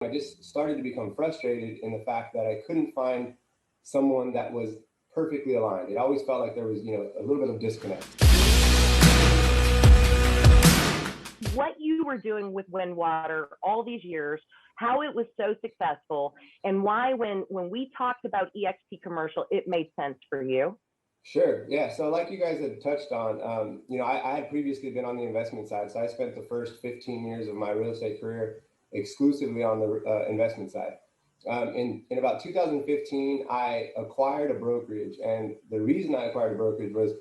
I just started to become frustrated in the fact that I couldn't find someone that was perfectly aligned. It always felt like there was, a little bit of disconnect. What you were doing with Windwater all these years, how it was so successful, and why when we talked about eXp Commercial, it made sense for you. Sure. Yeah. So like you guys had touched on, I had previously been on the investment side. So I spent the first 15 years of my real estate career exclusively on the investment side. In about 2015, I acquired a brokerage. And the reason I acquired a brokerage was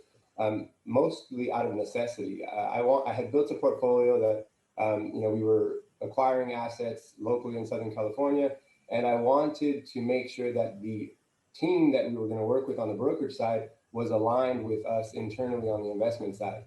mostly out of necessity. I had built a portfolio that, we were acquiring assets locally in Southern California. And I wanted to make sure that the team that we were going to work with on the brokerage side was aligned with us internally on the investment side.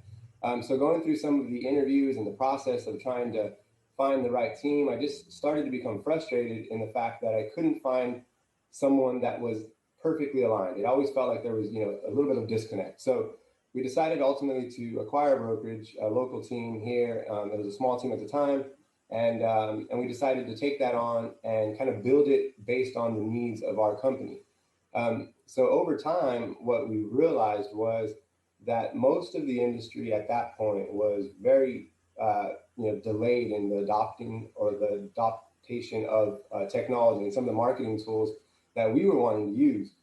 So going through some of the interviews and the process of trying to find the right team, I just started to become frustrated in the fact that I couldn't find someone that was perfectly aligned. It always felt like there was, a little bit of disconnect. So we decided ultimately to acquire a brokerage, a local team here. It was a small team at the time. And we decided to take that on and kind of build it based on the needs of our company. So over time, what we realized was that most of the industry at that point was very, delayed in the adopting or the adaptation of technology and some of the marketing tools that we were wanting to use.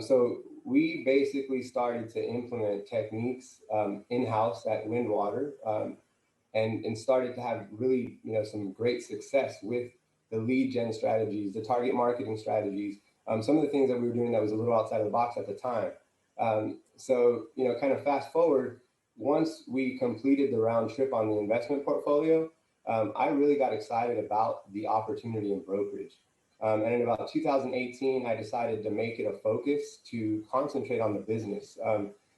So we basically started to implement techniques in-house at Windwater and started to have really, some great success with the lead gen strategies, the target marketing strategies, some of the things that we were doing that was a little outside of the box at the time. So, kind of fast forward, once we completed the round trip on the investment portfolio, I really got excited about the opportunity in brokerage. And in about 2018, I decided to make it a focus to concentrate on the business.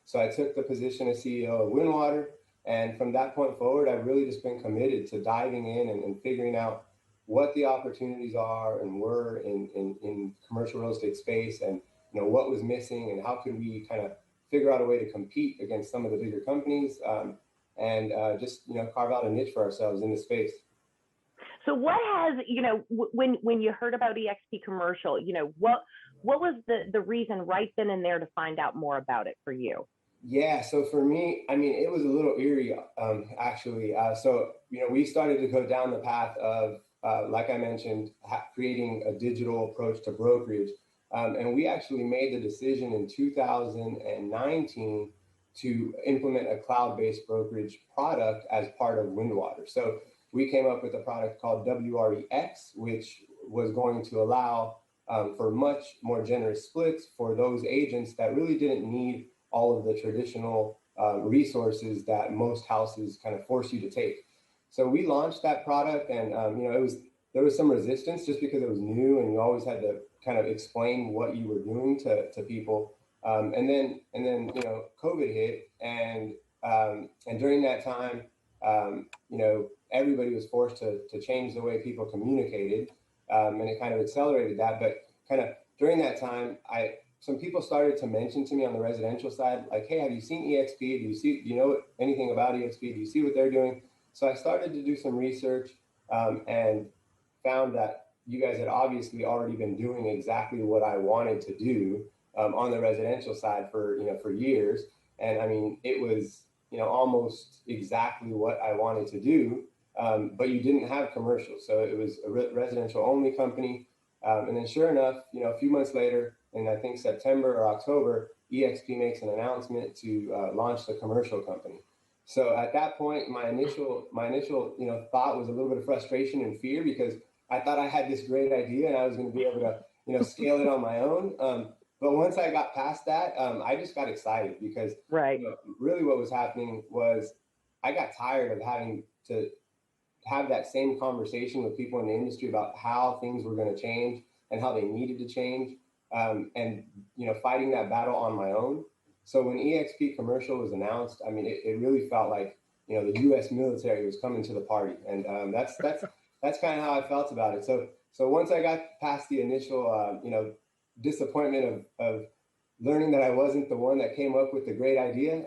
So I took the position as CEO of Windwater. And from that point forward, I've really just been committed to diving in and figuring out what the opportunities are and were in commercial real estate space, and what was missing and how could we kind of figure out a way to compete against some of the bigger companies and just carve out a niche for ourselves in the space. So what has, when you heard about eXp Commercial, what was the reason right then and there to find out more about it for you? Yeah, so for me, it was a little eerie, actually. So, we started to go down the path of, like I mentioned, creating a digital approach to brokerage. And we actually made the decision in 2019 to implement a cloud-based brokerage product as part of Windwater. So we came up with a product called WREX, which was going to allow for much more generous splits for those agents that really didn't need all of the traditional resources that most houses kind of force you to take. So we launched that product, and there was some resistance just because it was new, and you always had to kind of explain what you were doing to people. And then COVID hit, and during that time, everybody was forced to change the way people communicated, and it kind of accelerated that. But kind of during that time, some people started to mention to me on the residential side, like, hey, have you seen eXp? Do you know anything about eXp? Do you see what they're doing? So I started to do some research and found that you guys had obviously already been doing exactly what I wanted to do on the residential side for years. And it was, almost exactly what I wanted to do, but you didn't have commercial. So it was a residential only company. And then sure enough, a few months later, in I think September or October, eXp makes an announcement to launch the commercial company. So at that point, my initial thought was a little bit of frustration and fear, because I thought I had this great idea and I was going to be able to scale it on my own. But once I got past that, I just got excited because really what was happening was I got tired of having to have that same conversation with people in the industry about how things were going to change and how they needed to change. And fighting that battle on my own. So when eXp Commercial was announced, it really felt like the U.S. military was coming to the party, and that's kind of how I felt about it. So once I got past the initial disappointment of learning that I wasn't the one that came up with the great idea,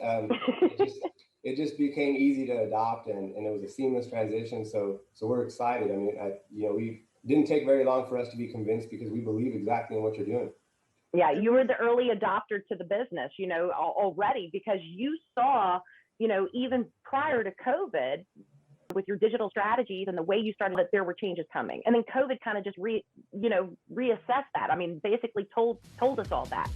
it just became easy to adopt, and it was a seamless transition. So we're excited. didn't take very long for us to be convinced because we believe exactly in what you're doing. Yeah, you were the early adopter to the business, already, because you saw, even prior to COVID, with your digital strategies and the way you started, that there were changes coming. And then COVID kind of just reassessed that. I mean, basically told us all that.